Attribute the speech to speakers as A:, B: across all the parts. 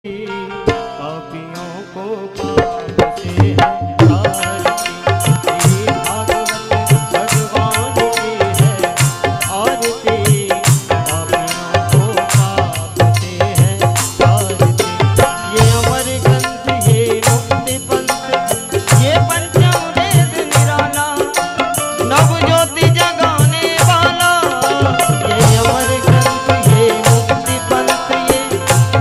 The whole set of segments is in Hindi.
A: पापियों को पाप से है तारती, भागवत भगवान की है आरती। पापियों को पाप से है तारती, ये अमर ग्रंथ ये मुक्ति पंथ ये पंचम वेद निराला, नव ज्योति जगाने वाला। ये अमर ग्रंथ ये मुक्ति पंथ ये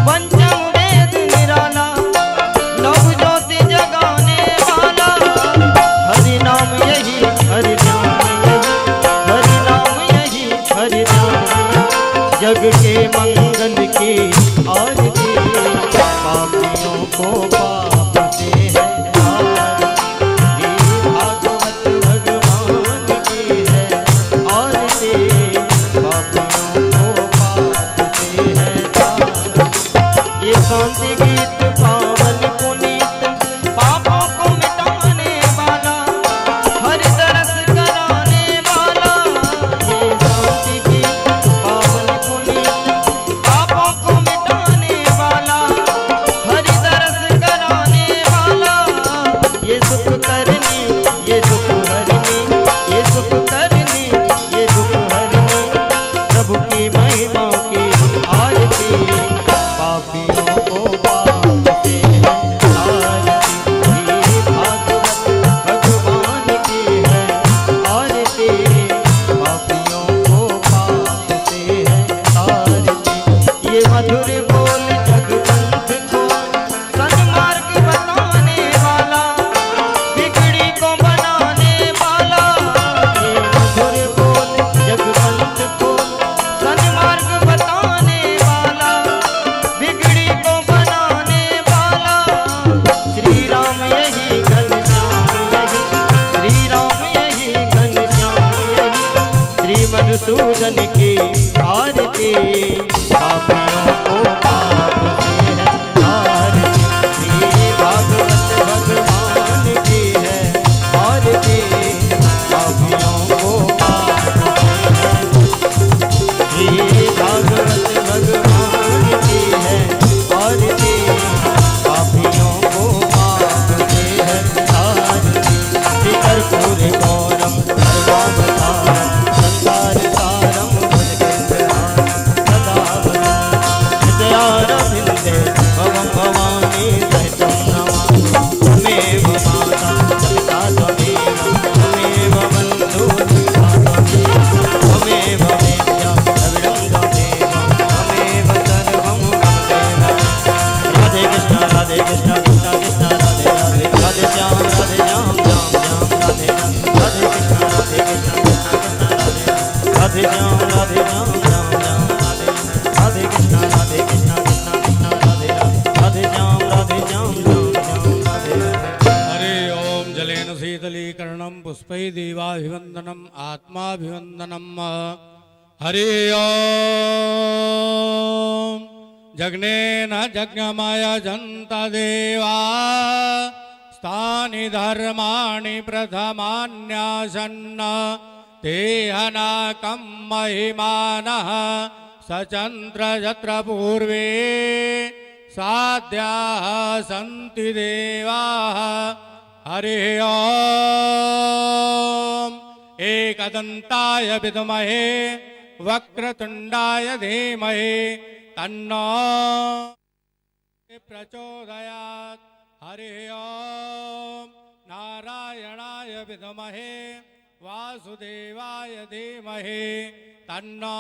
A: पंचम वेद निराला, नव ज्योति जगाने वाला। हरि नाम यही हरि नाम यही हरि नाम यही हरि नाम, जग के मंगल की आरती। पापियों को पाप से है तारती, भागवत भगवान की है आरती। पापियों को पाप से है तारती, ये शांति गीत पावन पुनीत पापों को मिटाने वाला, हर तरस कराने वाला। ये शांति गीत पावन पुनीत पापों को मिटाने वाला, हर तरस कराने वाला। ये सुख करनी ये दुख हरनी, ये सुख करनी ये दुख हरनी, प्रभु की महिमा की आरती। पापियों को पाप से है तारती, भागवत भगवान की है आरती। पापियों को पाप से है तारती, ये मधुर बोल जगवंत को सन्मार्ग बताने वाला, बिगड़ी को बनाने वाला। ये मधुर बोल जगवंत को सन्मार्ग बताने वाला, बिगड़ी को बनाने वाला। श्री राम यही घनश्याम यही, श्री राम यही घनश्याम यही, श्री मधुसूदन की आरती। पापियों को पाप से है तारती, श्री भागवत भगवान की है आरती। पापियों को पाप से है, श्री भागवत भगवान की है आरती। पापियों को पाप से है तारती, श्री कर्पूर गौरम सर्वावतारम संसार सारम भुजगेन्द्रहारम सदा वदनं हृदयारविन्दे भवं भवानी सहितं नमामि। त्वमेव माता पिता त्वमेव, त्वमेव बन्धुः सखा त्वमेव, त्वमेव वेद्या द्रविडं त्वमेव, त्वमेव सर्वं मम देव। राधे कृष्ण कृष्ण कृष्ण राधे राधे, राधे श्याम श्याम श्याम राधे राधे, राधे कृष्ण कृष्ण कृष्ण राधे राधे, राधे श्याम श्याम श्याम राधे राधे, राधे कृष्ण कृष्ण कृष्ण राधे राधे, राधे श्याम श्याम श्याम राधे राधे।
B: हरे ओम जलेन शीतलीकरणं पुष्पै देवाभिवन्दनम् आत्माभिवन्दनम्। हरे ओम जग्नेन जज्ञमय जन्त देवा, स्थानि धर्माणि प्रथमान्यासन्न, ते हनाकं महिमानः सचन्द्र यत्र पूर्वे साध्याः सन्ति देवाः। हरि ओम एकदन्ताय विद्महे वक्रतुण्डाय धीमहि तन्नो प्रचोदयात्। हरि ओम नारायणाय विद्महे वासुदेवाय धीमहि तन्नो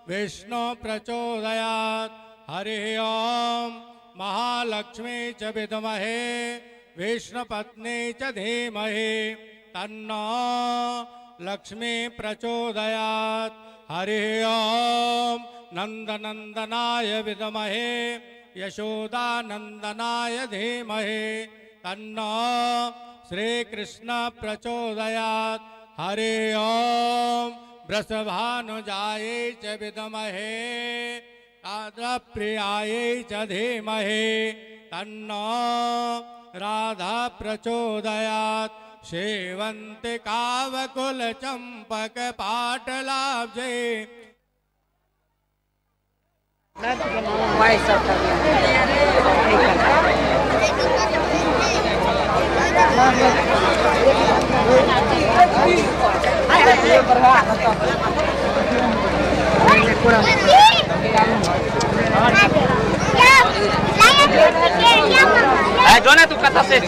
B: विष्णु प्रचोदयात्। हरि ओम महालक्ष्मी च विद्महे विष्णुपत्नी च धीमहि तन्नो लक्ष्मी प्रचोदयात्। हरि ओम नंदनंदनाय विद्महे यशोदानंदनाय धीमहि तन्नो श्रीकृष्ण प्रचोदयात्। हरि ओम वृषभानुजायै च विद्महे राधाप्रियायै च धीमहि तन्नो राधा प्रचोदयात्। शेवन्तिकावकुल चंपक पाटलाब्जे
C: जो ना तू कथा से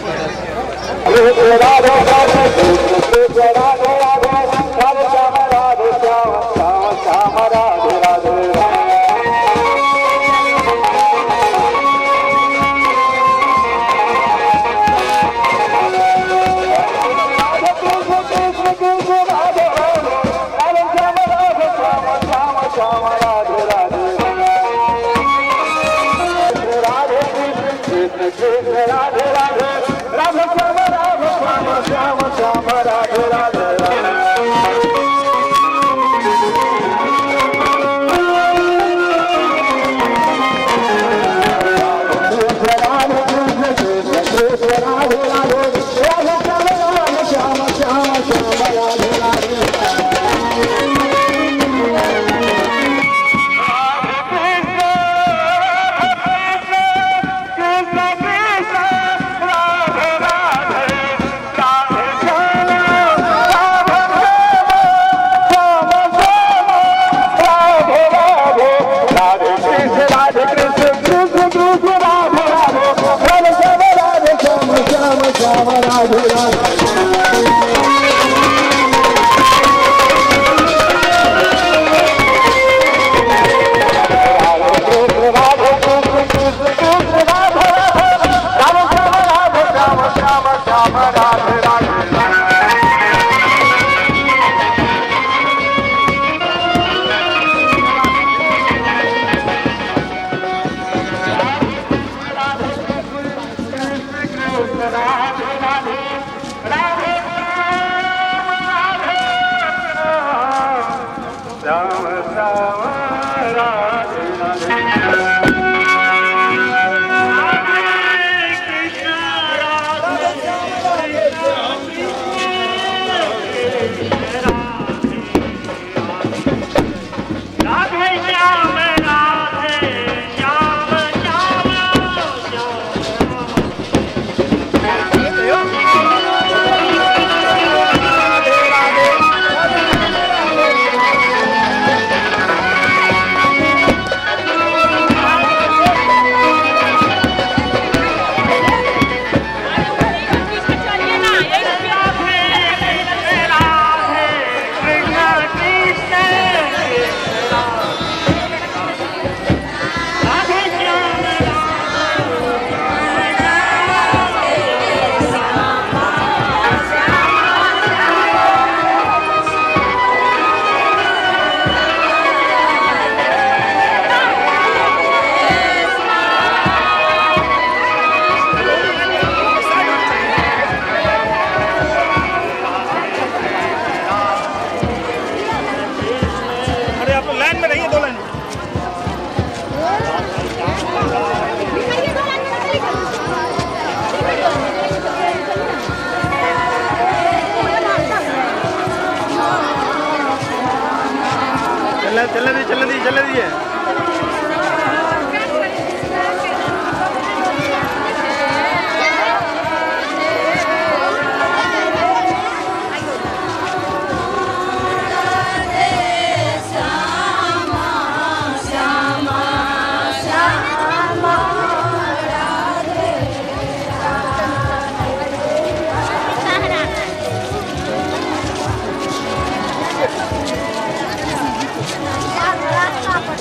D: चलने दीजिए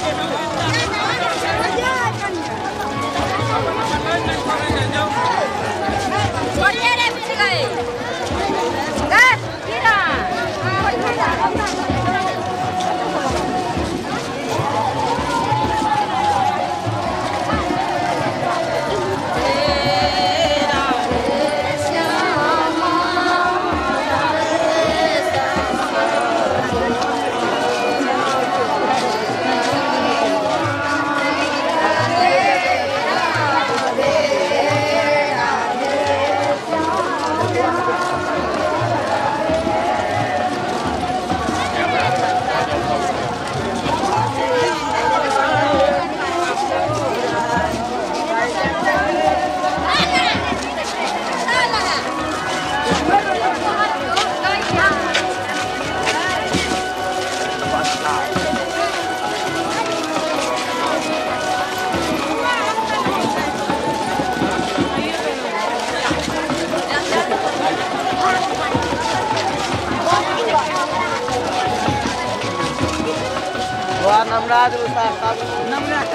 E: Gracias.
C: नमराज नमराज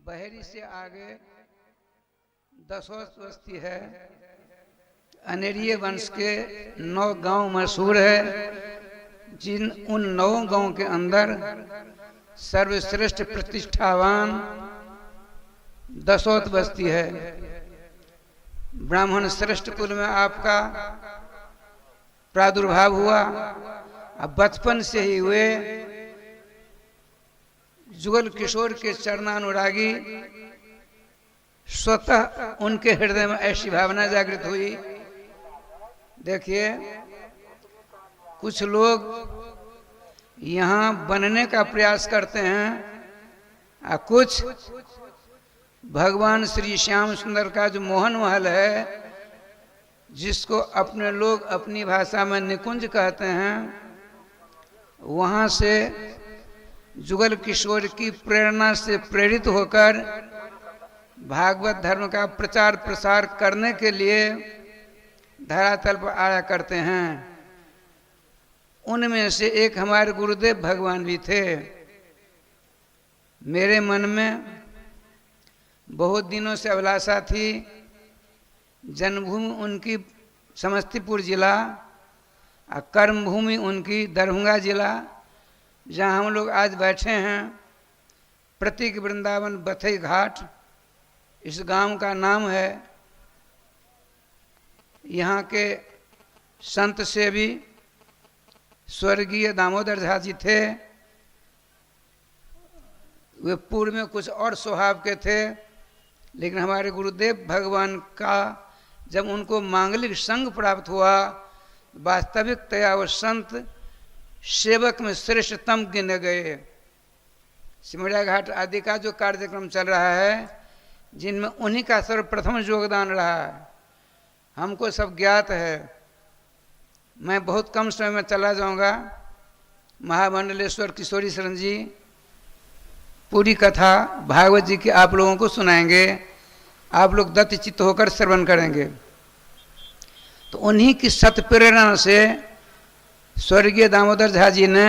C: बहेरी से आगे दसों बस्ती है। अनेरिये वंश के 9 गांव मशहूर है। उन 9 गांव के अंदर सर्वश्रेष्ठ प्रतिष्ठावान दसोत बस्ती है। ब्राह्मण श्रेष्ठ कुल में आपका प्रादुर्भाव हुआ। अब बचपन से ही हुए जुगल किशोर के चरणानुरागी स्वतः उनके हृदय में ऐसी भावना जागृत हुई। देखिए, कुछ लोग यहाँ बनने का प्रयास करते हैं और कुछ भगवान श्री श्याम सुंदर का जो मोहन महल है, जिसको अपने लोग अपनी भाषा में निकुंज कहते हैं, वहाँ से जुगल किशोर की प्रेरणा से प्रेरित होकर भागवत धर्म का प्रचार प्रसार करने के लिए धरातल पर आया करते हैं। उनमें से एक हमारे गुरुदेव भगवान भी थे। मेरे मन में बहुत दिनों से अभिलाषा थी, जन्मभूमि उनकी समस्तीपुर जिला और कर्मभूमि उनकी दरभंगा जिला, जहाँ हम लोग आज बैठे हैं, प्रतीक वृंदावन बथई घाट इस गांव का नाम है। यहाँ के संत सेवी स्वर्गीय दामोदर झा जी थे। वे पूर्व में कुछ और स्वभाव के थे, लेकिन हमारे गुरुदेव भगवान का जब उनको मांगलिक संग प्राप्त हुआ, वास्तविकतया वो संत सेवक में श्रेष्ठतम गिने गए। सिमरिया घाट आदि का जो कार्यक्रम चल रहा है, जिनमें उन्हीं का सर्वप्रथम योगदान रहा है, हमको सब ज्ञात है। मैं बहुत कम समय में चला जाऊंगा। महामंडलेश्वर किशोरी शरण जी पूरी कथा भागवत जी की आप लोगों को सुनाएंगे। आप लोग दत्त चित्त होकर श्रवण करेंगे। तो उन्हीं की सत प्रेरणा से स्वर्गीय दामोदर झा जी ने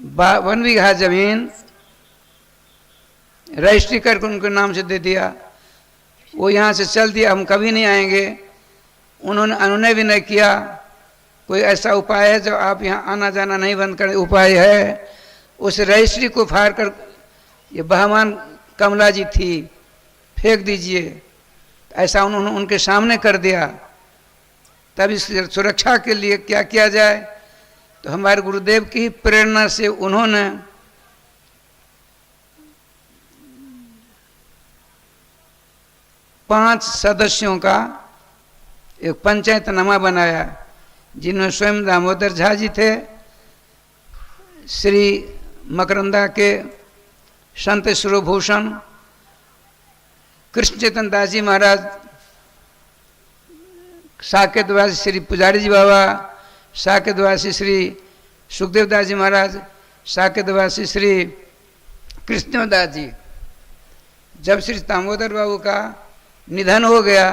C: 52 बीघा जमीन रजिस्ट्री करके उनके नाम से दे दिया। वो यहाँ से चल दिया, हम कभी नहीं आएंगे। उन्होंने अनुनय भी नहीं किया। कोई ऐसा उपाय है जो आप यहाँ आना जाना नहीं बंद करें? उपाय है, उस रजिस्ट्री को फाड़ कर, ये बहमान कमला जी थी, फेंक दीजिए। ऐसा उन्होंने उनके सामने कर दिया। तब इस सुरक्षा के लिए क्या किया जाए? तो हमारे गुरुदेव की प्रेरणा से उन्होंने पांच सदस्यों का एक पंचायतनामा बनाया, जिनमें स्वयं दामोदर झा जी थे, श्री मकरंदा के संत शिरोभूषण कृष्ण चैतन्य दास जी महाराज, साकेतवासी श्री पुजारी जी बाबा, साकेतवासी श्री सुखदेव दास जी महाराज, साकेतवासी श्री कृष्णदास जी। जब श्री दामोदर बाबू का निधन हो गया,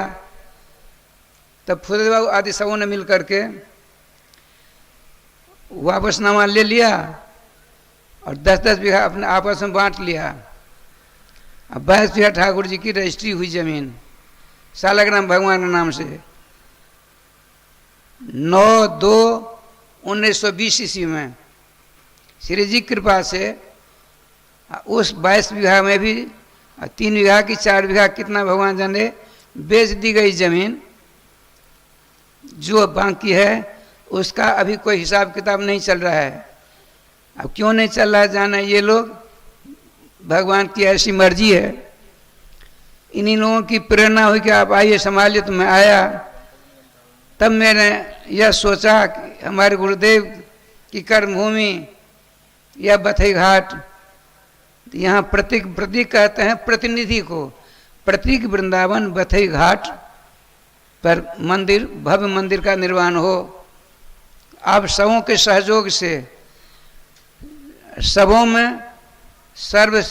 C: तब फुलदेव बाबू आदि सबों ने मिल करके वापसनामा ले लिया और 10-10 बीघा अपने आपस में बांट लिया। अब 22 बीघा ठाकुर जी की रजिस्ट्री हुई जमीन सालग्राम भगवान के नाम से 9/2/1920 ईस्वी में श्री जी कृपा से उस 22 बीघा में भी 3 बीघा की 4 बीघा कितना भगवान जाने बेच दी गई जमीन। जो बाकी है उसका अभी कोई हिसाब किताब नहीं चल रहा है। अब क्यों नहीं चल रहा है जाने ये लोग, भगवान की ऐसी मर्जी है। इन्हीं लोगों की प्रेरणा हुई कि आप आइए संभालिए, तो मैं आया। तब मैंने यह सोचा कि हमारे गुरुदेव की कर्मभूमि या बथई घाट, यहाँ प्रतीक कहते हैं प्रतिनिधि को, प्रतीक वृंदावन बथई घाट पर मंदिर, भव्य मंदिर का निर्माण हो। आप सबों के सहयोग से सबों में सर्व